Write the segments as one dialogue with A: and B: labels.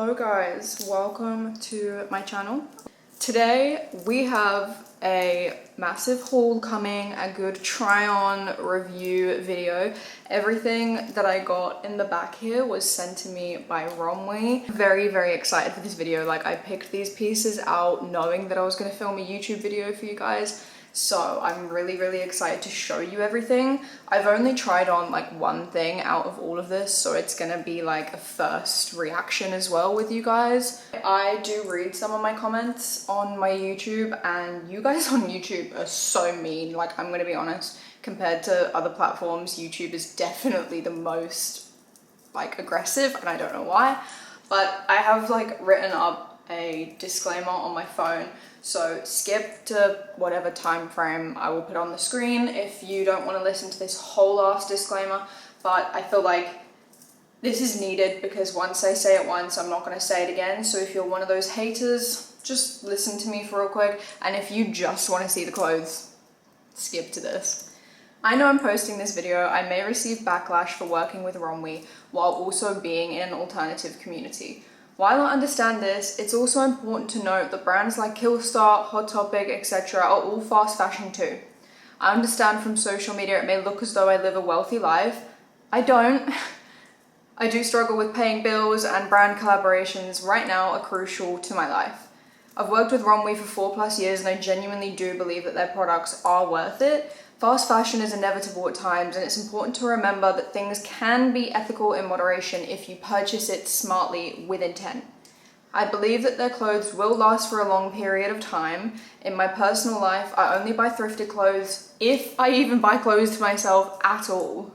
A: Hello guys, welcome to my channel. Today we have a massive haul coming, a good try on review video. Everything that I got in the back here was sent to me by Romwe. Very excited for this video. Like, I picked these pieces out knowing that I was going to film a YouTube video for you guys. So I'm really excited to show you everything. I've only tried on like one thing out of all of this, so it's gonna be like a first reaction as well with you guys. I do read some of my comments on my YouTube, and you guys on YouTube are so mean. Like, I'm gonna be honest, compared to other platforms, YouTube is definitely the most like aggressive, and I don't know why. But I have like written up a disclaimer on my phone, so skip to whatever time frame I will put on the screen if you don't want to listen to this whole ass disclaimer. But I feel like this is needed because once I say it once, I'm not going to say it again. So if you're one of those haters, just listen to me for real quick, and if you just want to see the clothes, skip to this. I know I'm posting this video, I may receive backlash for working with Romwe while also being in an alternative community. While I understand this, it's also important to note that brands like Killstar, Hot Topic, etc. are all fast fashion too. I understand from social media it may look as though I live a wealthy life. I don't. I do struggle with paying bills, and brand collaborations right now are crucial to my life. I've worked with Romwe for 4+ years, and I genuinely do believe that their products are worth it. Fast fashion is inevitable at times, and it's important to remember that things can be ethical in moderation if you purchase it smartly with intent. I believe that their clothes will last for a long period of time. In my personal life, I only buy thrifted clothes, if I even buy clothes to myself at all.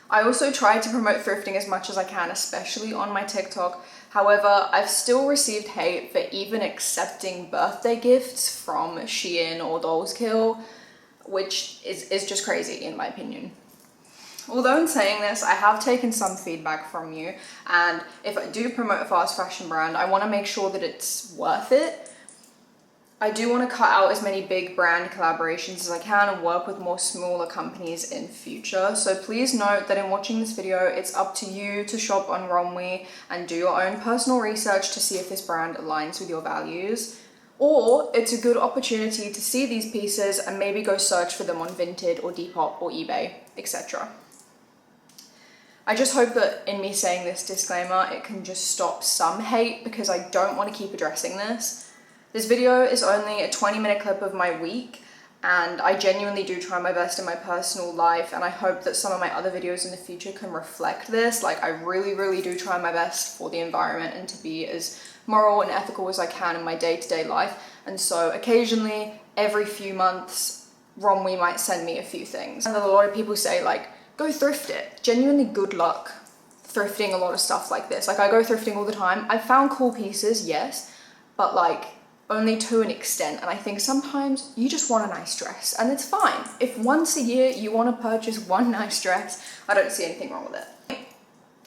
A: I also try to promote thrifting as much as I can, especially on my TikTok. However, I've still received hate for even accepting birthday gifts from Shein or Dolls Kill, which is just crazy in my opinion. Although in saying this, I have taken some feedback from you, and if I do promote a fast fashion brand, I want to make sure that it's worth it. I do want to cut out as many big brand collaborations as I can and work with more smaller companies in future. So please note that in watching this video, it's up to you to shop on Romwe and do your own personal research to see if this brand aligns with your values. Or it's a good opportunity to see these pieces and maybe go search for them on Vinted or Depop or eBay, etc. I just hope that in me saying this disclaimer, it can just stop some hate, because I don't want to keep addressing this. This video is only a 20-minute clip of my week, and I genuinely do try my best in my personal life, and I hope that some of my other videos in the future can reflect this. Like, I really do try my best for the environment and to be as moral and ethical as I can in my day-to-day life. And so occasionally, every few months, Romwe might send me a few things. And a lot of people say, like, go thrift it. Genuinely good luck thrifting a lot of stuff like this. Like, I go thrifting all the time. I've found cool pieces, yes, but like only to an extent. And I think sometimes you just want a nice dress, and it's fine. If once a year you want to purchase one nice dress, I don't see anything wrong with it.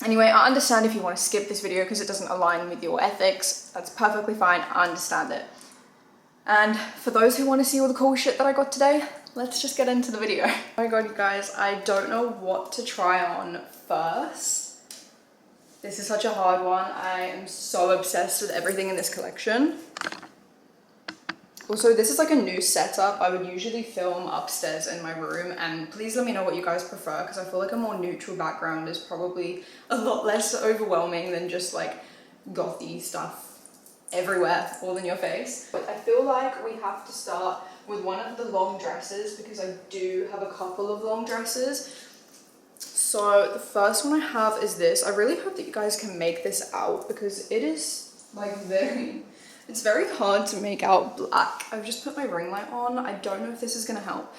A: Anyway, I understand if you want to skip this video because it doesn't align with your ethics. That's perfectly fine, I understand it. And for those who want to see all the cool shit that I got today, let's just get into the video. Oh my god, you guys, I don't know what to try on first. This is such a hard one. I am so obsessed with everything in this collection. Also, this is like a new setup. I would usually film upstairs in my room, and please let me know what you guys prefer, because I feel like a more neutral background is probably a lot less overwhelming than just like gothy stuff everywhere, all in your face. But I feel like we have to start with one of the long dresses, because I do have a couple of long dresses. So the first one I have is this. I really hope that you guys can make this out, because it is like it's very hard to make out black. I've just put my ring light on. I don't know if this is gonna help,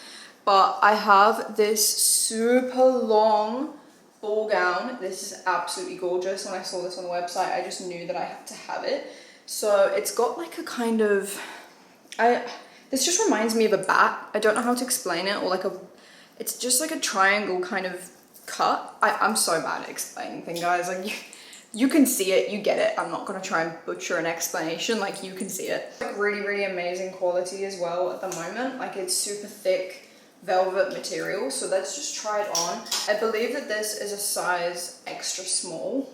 A: but I have this super long ball gown. This is absolutely gorgeous. When I saw this on the website, I just knew that I had to have it. So it's got like a kind of, this just reminds me of a bat. I don't know how to explain it, or like it's just like a triangle kind of cut. I'm so bad at explaining things, guys. Like, you can see it, you get it. I'm not gonna try and butcher an explanation, like, you can see it. Like, really amazing quality as well at the moment. Like, it's super thick velvet material, so let's just try it on. I believe that this is a size extra small.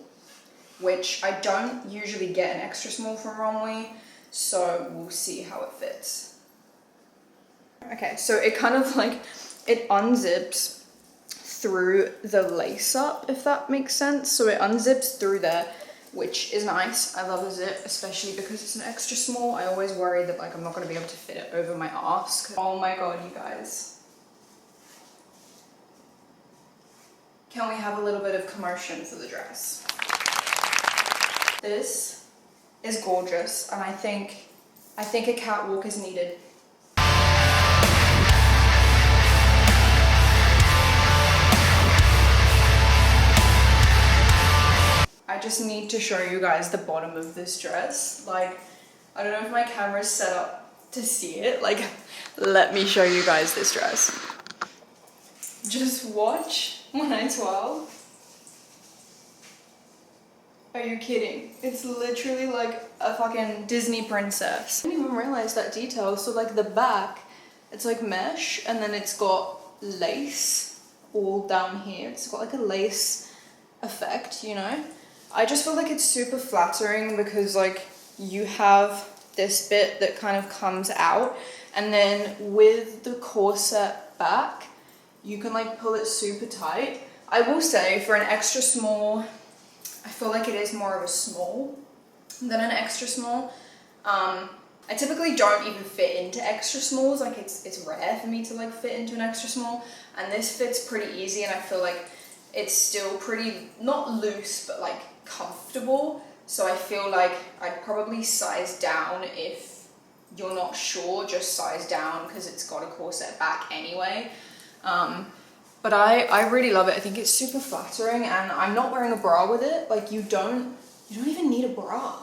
A: which I don't usually get an extra small from Romwe, so we'll see how it fits. Okay, so it kind of like, it unzips through the lace up, if that makes sense. So it unzips through there, which is nice. I love a zip, especially because it's an extra small. I always worry that like I'm not gonna be able to fit it over my arse. Oh my god, you guys. Can we have a little bit of commotion for the dress? This is gorgeous, and I think a catwalk is needed. I just need to show you guys the bottom of this dress. Like, I don't know if my camera's set up to see it. Like, let me show you guys this dress. Just watch when I twirl. Are you kidding? It's literally like a fucking Disney princess. I didn't even realize that detail. So like the back, it's like mesh, and then it's got lace all down here. It's got like a lace effect, you know? I just feel like it's super flattering because like you have this bit that kind of comes out, and then with the corset back, you can like pull it super tight. I will say for an extra small, I feel like it is more of a small than an extra small. I typically don't even fit into extra smalls. Like it's rare for me to like fit into an extra small, and this fits pretty easy, and I feel like it's still pretty, not loose, but like comfortable. So I feel like I'd probably size down. If you're not sure, just size down because it's got a corset back anyway. But I really love it. I think it's super flattering, and I'm not wearing a bra with it. Like you don't even need a bra.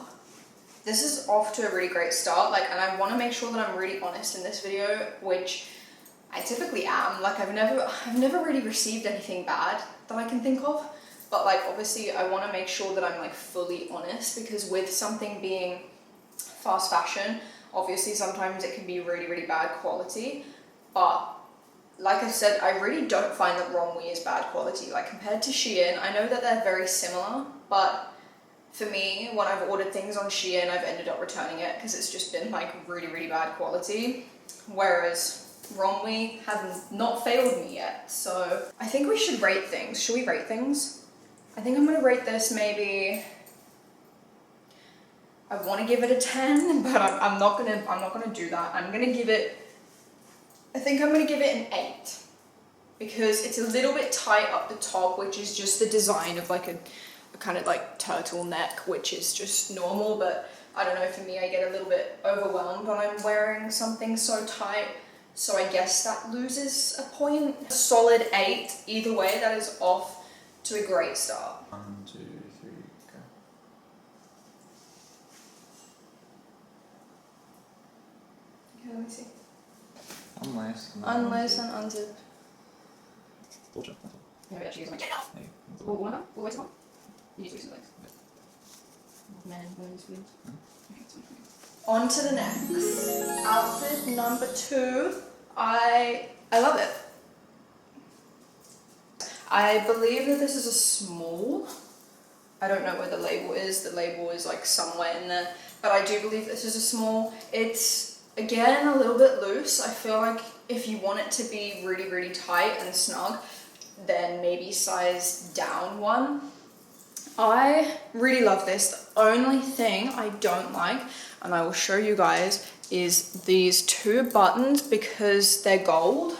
A: This is off to a really great start. Like, and I want to make sure that I'm really honest in this video, which I typically am. Like I've never really received anything bad that I can think of. But like, obviously I want to make sure that I'm like fully honest, because with something being fast fashion, obviously sometimes it can be really, really bad quality. But like I said, I really don't find that Romwe is bad quality. Like compared to Shein, I know that they're very similar, but for me, when I've ordered things on Shein, I've ended up returning it because it's just been like really, really bad quality. Whereas Romwe have not failed me yet. So I think we should rate things. Should we rate things? I think I'm gonna rate this maybe, I want to give it a 10, but I'm not gonna do that. I'm gonna give it, I think I'm gonna give it an 8, because it's a little bit tight up the top, which is just the design of like a kind of like turtleneck, which is just normal. But I don't know, for me, I get a little bit overwhelmed when I'm wearing something so tight. So I guess that loses a point. A solid 8, either way, that is off to a great start.
B: 1, 2, 3, go.
A: Okay, let me see.
B: Unlace
A: And unzip.
B: Bullshit.
A: Maybe actually use my
B: Hey.
A: one. We'll waste one. You use legs. Man, women's food. On to the next. Outfit number 2. I love it. I believe that this is a small. I don't know where the label is. The label is like somewhere in there. But I do believe this is a small. It's, again, a little bit loose. I feel like if you want it to be really, really tight and snug, then maybe size down one. I really love this. The only thing I don't like, and I will show you guys, is these 2 buttons, because they're gold,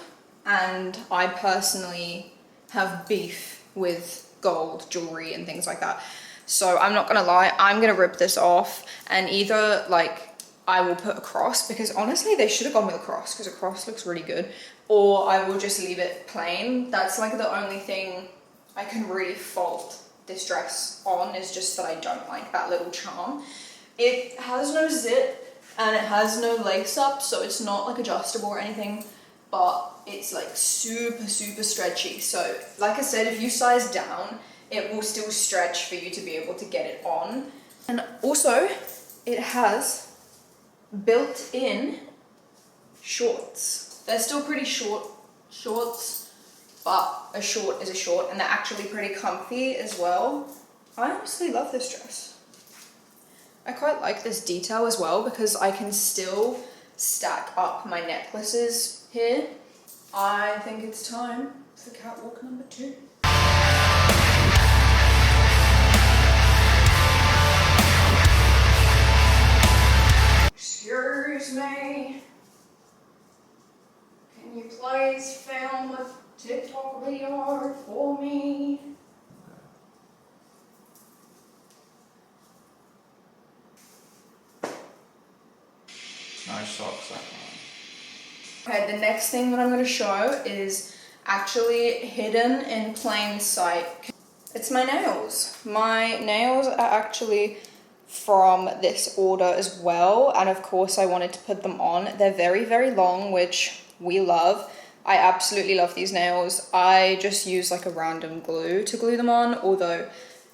A: and I personally have beef with gold jewelry and things like that. So I'm not gonna lie, I'm gonna rip this off, and either like I will put a cross, because honestly they should have gone with a cross because a cross looks really good, or I will just leave it plain. That's like the only thing I can really fault this dress on, is just that I don't like that little charm. It has no zip and it has no lace up, so it's not like adjustable or anything, but it's like super, super stretchy. So like I said, if you size down, it will still stretch for you to be able to get it on. And also it has built-in shorts. They're still pretty short shorts, but a short is a short, and they're actually pretty comfy as well. I honestly love this dress. I quite like this detail as well because I can still stack up my necklaces here. I think it's time for catwalk number 2. Excuse me. Can you please film a TikTok video for me?
B: No socks that one.
A: Okay, the next thing that I'm going to show is actually hidden in plain sight. It's my nails. My nails are actually from this order as well, and of course I wanted to put them on. They're very, very long, which we love. I absolutely love these nails. I just use like a random glue to glue them on, although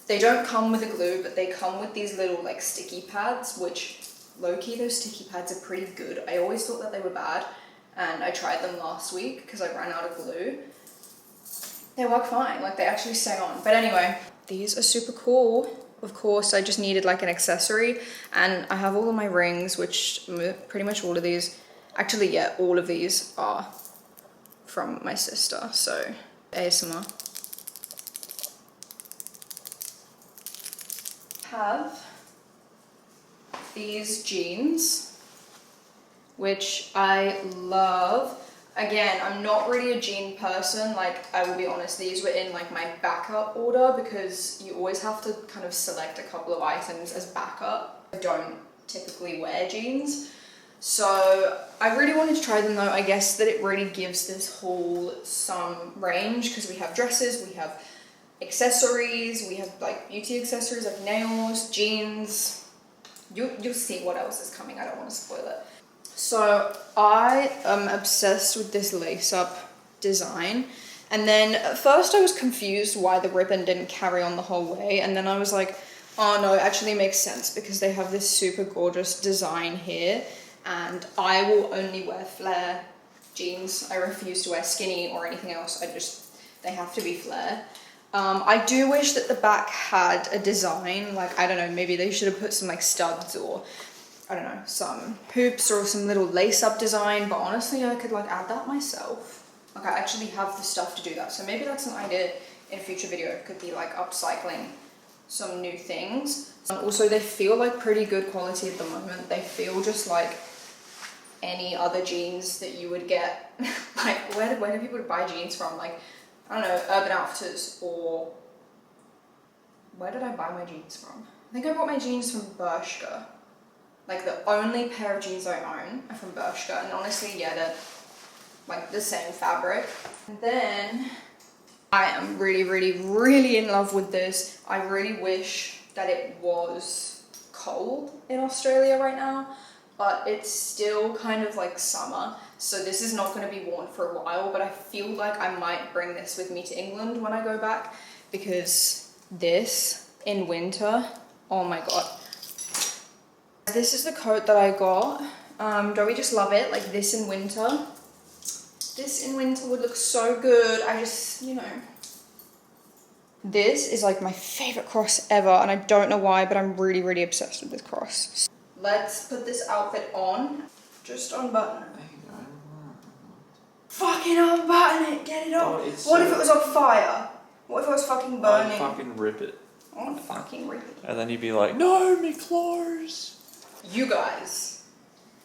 A: they don't come with a glue, but they come with these little like sticky pads, which low-key those sticky pads are pretty good. I always thought that they were bad, and I tried them last week because I ran out of glue. They work fine, like they actually stay on. But anyway, these are super cool. Of course, I just needed like an accessory, and I have all of my rings, which pretty much all of these, actually yeah, all of these are from my sister, so ASMR. Have these jeans, which I love. Again, I'm not really a jean person, like I will be honest, these were in like my backup order because you always have to kind of select a couple of items as backup. I don't typically wear jeans, so I really wanted to try them though. I guess that it really gives this haul some range because we have dresses, we have accessories, we have like beauty accessories like nails, jeans. You'll see what else is coming, I don't want to spoil it. So I am obsessed with this lace-up design, and then at first I was confused why the ribbon didn't carry on the whole way, and then I was like, oh no, it actually makes sense because they have this super gorgeous design here, and I will only wear flare jeans. I refuse to wear skinny or anything else. They have to be flare. I do wish that the back had a design, like I don't know, maybe they should have put some like studs or I don't know, some hoops or some little lace-up design, but honestly, I could like add that myself. Like I actually have the stuff to do that, so maybe that's an idea in a future video. It could be like upcycling some new things. Also, they feel like pretty good quality at the moment. They feel just like any other jeans that you would get. Like, where do people buy jeans from? Like, I don't know, Urban Outfitters, or where did I buy my jeans from? I think I bought my jeans from Bershka. Like the only pair of jeans I own are from Bershka, and honestly, yeah, they're like the same fabric. And then I am really, really, really in love with this. I really wish that it was cold in Australia right now, but it's still kind of like summer. So this is not going to be worn for a while, but I feel like I might bring this with me to England when I go back, because this in winter, oh my God. This is the coat that I got. Don't we just love it? Like this in winter. This in winter would look so good. I just, you know. This is like my favorite cross ever, and I don't know why, but I'm really, really obsessed with this cross. Let's put this outfit on. Just unbutton it.
B: There you go.
A: Fucking unbutton it, get it off.
B: Oh,
A: what if it was on fire? What if it was fucking burning?
B: I'd fucking rip it.
A: I want to fucking rip it.
B: And then you'd be like, no, me clothes.
A: You guys.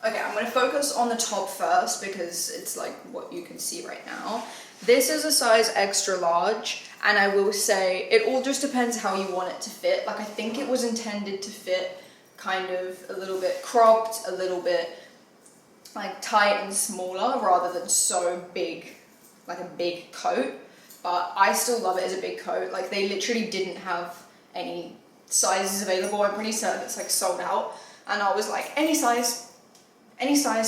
A: Okay, I'm going to focus on the top first because it's like what you can see right now. This is a size extra large, and I will say it all just depends how you want it to fit. Like I think it was intended to fit kind of a little bit cropped, a little bit like tight and smaller rather than so big, like a big coat. But I still love it as a big coat. Like they literally didn't have any sizes available. I'm pretty certain it's like sold out. And I was like, any size,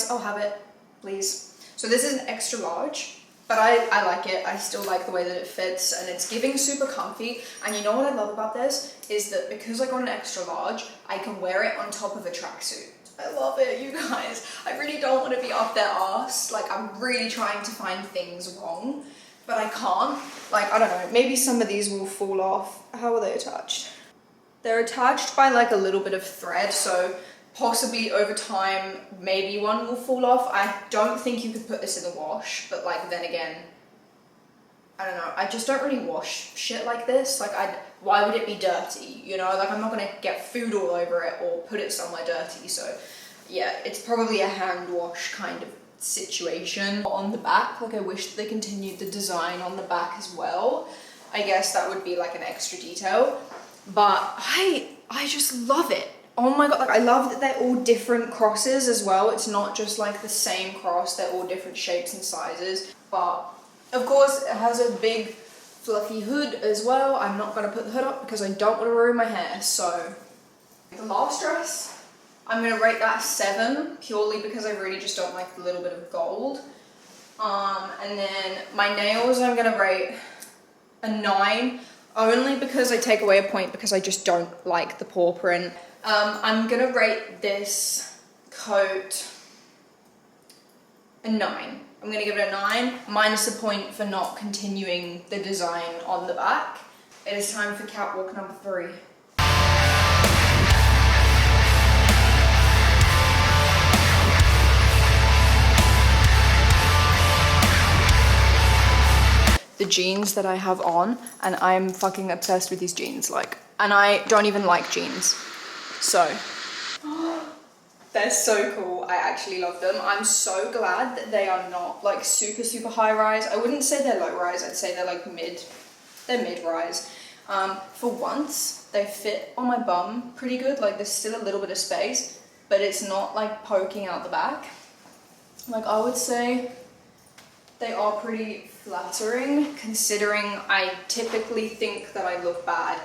A: I'll have it, please. So this is an extra large, but I like it. I still like the way that it fits, and it's giving super comfy. And you know what I love about this is that because I got an extra large, I can wear it on top of a tracksuit. I love it, you guys. I really don't want to be up their arse. Like I'm really trying to find things wrong, but I can't. Like, I don't know, maybe some of these will fall off. How are they attached? They're attached by like a little bit of thread, so possibly over time, maybe one will fall off. I don't think you could put this in the wash, but like then again, I don't know. I just don't really wash shit like this. Like why would it be dirty? You know, like I'm not gonna get food all over it or put it somewhere dirty. So yeah, it's probably a hand wash kind of situation. On the back, like I wish they continued the design on the back as well. I guess that would be like an extra detail, but I just love it. Oh my god, like I love that they're all different crosses as well. It's not just like the same cross, they're all different shapes and sizes. But of course it has a big fluffy hood as well. I'm not gonna put the hood up because I don't want to ruin my hair. So the last dress, I'm gonna rate that a 7 purely because I really just don't like the little bit of gold. And then my nails, I'm gonna rate a 9 only because I take away a point because I just don't like the paw print. I'm gonna rate this coat a 9. I'm gonna give it a 9, minus a point for not continuing the design on the back. It is time for catwalk number 3. The jeans that I have on, and I'm fucking obsessed with these jeans, like, and I don't even like jeans. So, they're so cool. I actually love them. I'm so glad that they are not like super, super high rise. I wouldn't say they're low rise. I'd say they're like mid rise. For once, they fit on my bum pretty good. Like there's still a little bit of space, but it's not like poking out the back. Like I would say they are pretty flattering considering I typically think that I look bad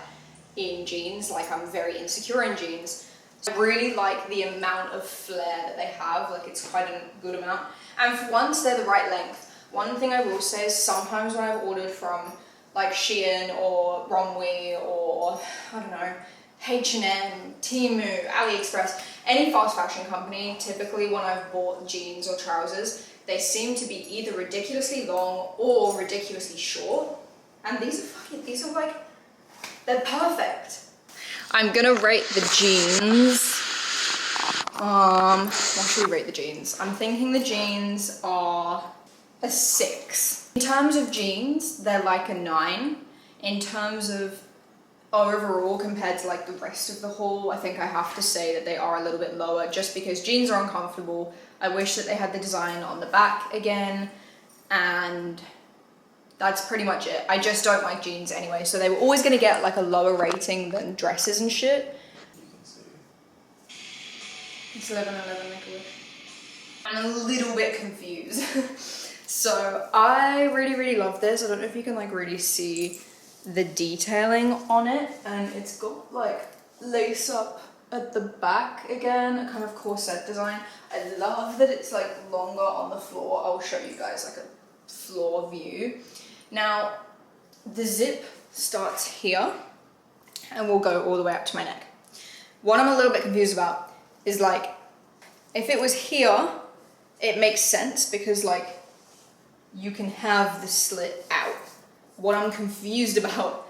A: in jeans, like I'm very insecure in jeans. So I really like the amount of flare that they have, like it's quite a good amount. And for once, they're the right length. One thing I will say is sometimes when I've ordered from like Shein or Romwe or, I don't know, H&M, Temu, AliExpress, any fast fashion company, typically when I've bought jeans or trousers, they seem to be either ridiculously long or ridiculously short. And these are like, they're perfect. I'm gonna rate the jeans. What should we rate the jeans? I'm thinking the jeans are a 6. In terms of jeans, they're like a 9. In terms of overall compared to like the rest of the haul, I think I have to say that they are a little bit lower just because jeans are uncomfortable. I wish that they had the design on the back again, and that's pretty much it. I just don't like jeans anyway, so they were always gonna get like a lower rating than dresses and shit. It's 11:11, make a wish. I'm a little bit confused. So I really love this. I don't know if you can like really see the detailing on it, and it's got like lace up at the back again, a kind of corset design. I love that it's like longer on the floor. I'll show you guys like a floor view. Now, the zip starts here and will go all the way up to my neck. What I'm a little bit confused about is like, if it was here, it makes sense because like you can have the slit out. What I'm confused about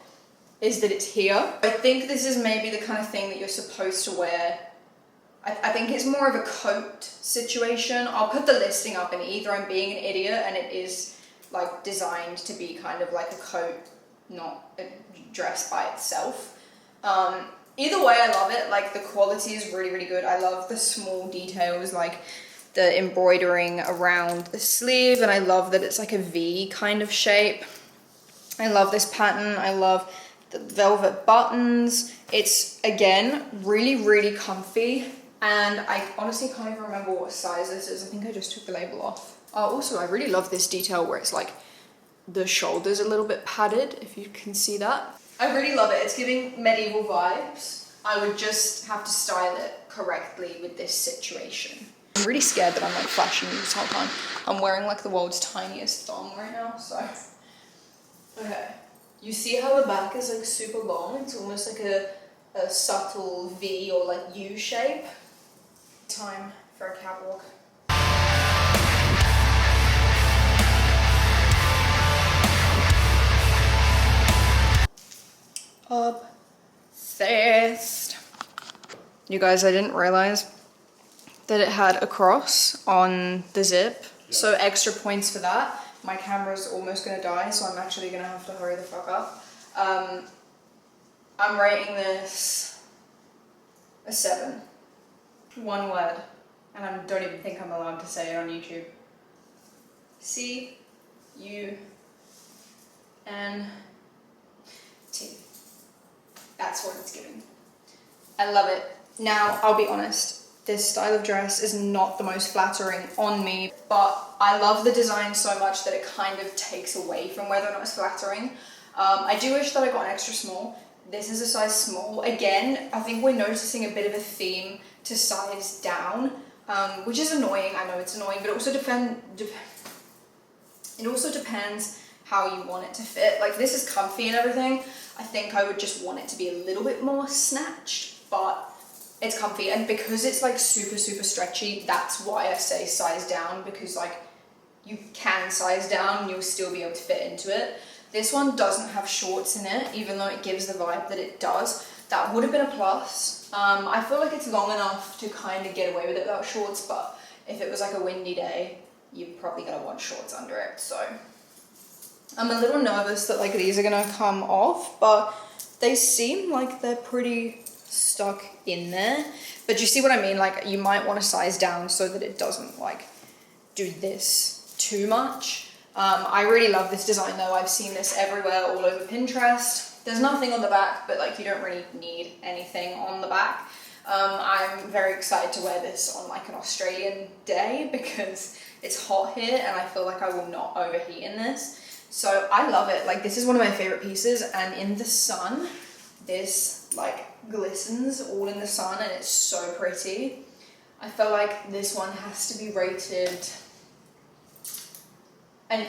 A: is that it's here. I think this is maybe the kind of thing that you're supposed to wear. I think it's more of a coat situation. I'll put the listing up, and either I'm being an idiot and it is like designed to be kind of like a coat, not a dress by itself. Either way, I love it. Like the quality is really good. I love the small details, like the embroidering around the sleeve, and I love that it's like a V kind of shape. I love this pattern. I love the velvet buttons. It's again really comfy, and I honestly can't even remember what size this is. I think I just took the label off. Also, I really love this detail where it's like the shoulders a little bit padded, if you can see that. I really love it. It's giving medieval vibes. I would just have to style it correctly with this situation. I'm really scared that I'm like flashing you this whole time. I'm wearing like the world's tiniest thong right now, so. Okay. You see how the back is like super long? It's almost like a subtle V or like U shape. Time for a catwalk. obsessed. You guys, I didn't realize that it had a cross on the zip. Yeah. So extra points for that. My camera's almost gonna die, so I'm actually gonna have to hurry the fuck up. I'm rating this a 7. One word. And I don't even think I'm allowed to say it on YouTube. C-U-N-T. That's what it's giving. I love it. Now, I'll be honest, this style of dress is not the most flattering on me, but I love the design so much that it kind of takes away from whether or not it's flattering. I do wish that I got an extra small. This is a size small. Again, I think we're noticing a bit of a theme to size down, which is annoying. I know it's annoying, but it also depends how you want it to fit. Like, this is comfy and everything. I think I would just want it to be a little bit more snatched, but it's comfy. And because it's like super, super stretchy, that's why I say size down, because like you can size down and you'll still be able to fit into it. This one doesn't have shorts in it, even though it gives the vibe that it does. That would have been a plus. I feel like it's long enough to kind of get away with it without shorts, but if it was like a windy day, you're probably gonna want shorts under it. So I'm a little nervous that like these are gonna come off, but they seem like they're pretty stuck in there. But you see what I mean? Like, you might want to size down so that it doesn't like do this too much. I really love this design though. I've seen this everywhere, all over Pinterest. There's nothing on the back, but like you don't really need anything on the back. I'm very excited to wear this on like an Australian day because it's hot here and I feel like I will not overheat in this. So I love it. Like, this is one of my favorite pieces, and in the sun, this like glistens all in the sun and it's so pretty. I feel like this one has to be rated an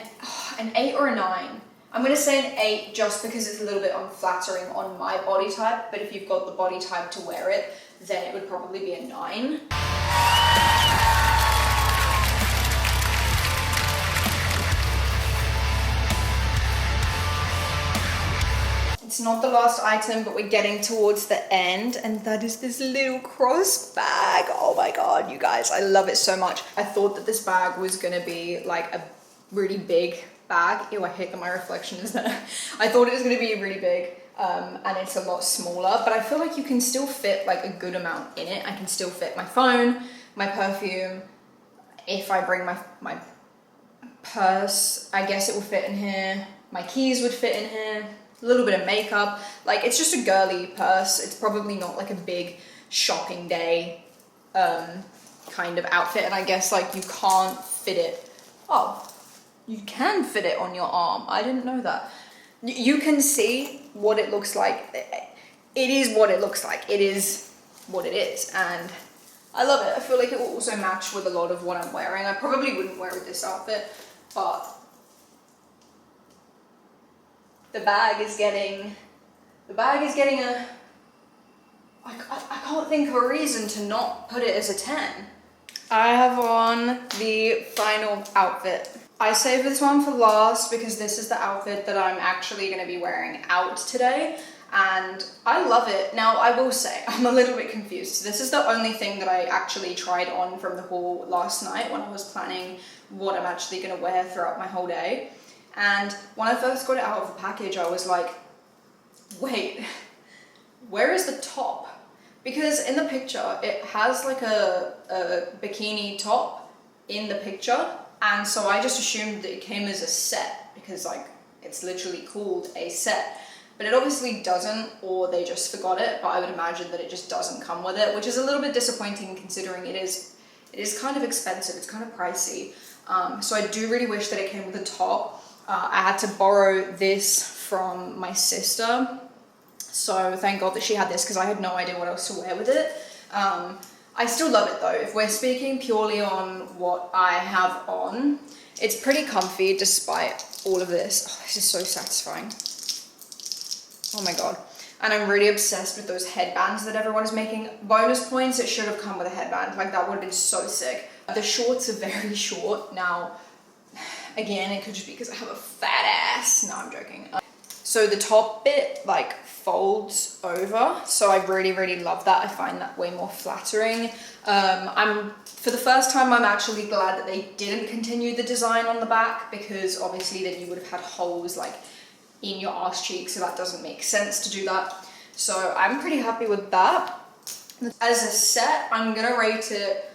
A: 8 or a 9. I'm gonna say an 8 just because it's a little bit unflattering on my body type, but if you've got the body type to wear it, then it would probably be a 9. It's not the last item, but we're getting towards the end, and that is this little cross bag. Oh my god, you guys, I love it so much. I thought that this bag was gonna be like a really big bag. Ew, I hate that my reflection is there. I thought it was gonna be really big, and it's a lot smaller, but I feel like you can still fit like a good amount in it. I can still fit my phone, my perfume. If I bring my purse, I guess it will fit in here. My keys would fit in here. A little bit of makeup. Like, it's just a girly purse. It's probably not like a big shopping day kind of outfit, and I guess like you can't fit it. Oh, you can fit it on your arm. I didn't know that. You can see what it looks like. It is what it looks like. It is what it is, and I love it. I feel like it will also match with a lot of what I'm wearing. I probably wouldn't wear with this outfit, but the bag is getting a, I can't think of a reason to not put it as a 10. I have on the final outfit. I saved this one for last because this is the outfit that I'm actually going to be wearing out today, and I love it. Now, I will say, I'm a little bit confused. This is the only thing that I actually tried on from the haul last night when I was planning what I'm actually going to wear throughout my whole day. And when I first got it out of the package, I was like, wait, where is the top? Because in the picture, it has like a bikini top in the picture. And so I just assumed that it came as a set because like it's literally called a set. But it obviously doesn't, or they just forgot it. But I would imagine that it just doesn't come with it, which is a little bit disappointing considering it is kind of expensive. It's kind of pricey. So I do really wish that it came with a top. I had to borrow this from my sister, so thank God that she had this because I had no idea what else to wear with it. I still love it though. If we're speaking purely on what I have on, it's pretty comfy despite all of this. Oh, this is so satisfying. Oh my god. And I'm really obsessed with those headbands that everyone is making. Bonus points, it should have come with a headband. Like, that would have been so sick. The shorts are very short. Now, again, it could just be because I have a fat ass. No, I'm joking. So the top bit like folds over. So I really love that. I find that way more flattering. For the first time, I'm actually glad that they didn't continue the design on the back, because obviously then you would have had holes like in your arse cheek, so that doesn't make sense to do that. So I'm pretty happy with that. As a set, I'm gonna rate it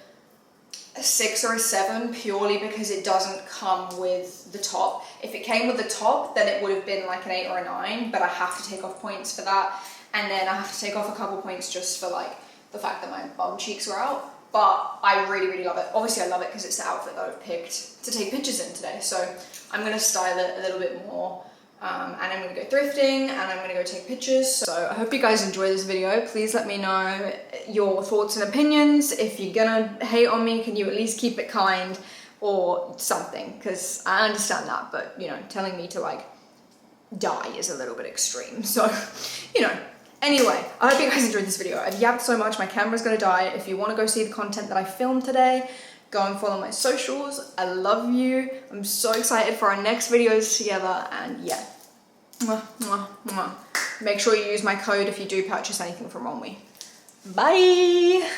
A: a 6 or a 7, purely because it doesn't come with the top. If it came with the top, then it would have been like an 8 or a 9, but I have to take off points for that. And then I have to take off a couple points just for like the fact that my bum cheeks were out. But I really love it. Obviously I love it because it's the outfit that I've picked to take pictures in today. So I'm gonna style it a little bit more. And I'm gonna go thrifting, and I'm gonna go take pictures. So I hope you guys enjoy this video. Please let me know your thoughts and opinions. If you're gonna hate on me, can you at least keep it kind or something? Because I understand that, but you know, telling me to like die is a little bit extreme. So, you know, anyway, I hope you guys enjoyed this video. I've yapped so much, my camera's gonna die. If you wanna go see the content that I filmed today, go and follow my socials. I love you. I'm so excited for our next videos together, and yeah. Mwah, mwah, mwah. Make sure you use my code if you do purchase anything from Romwe. Bye!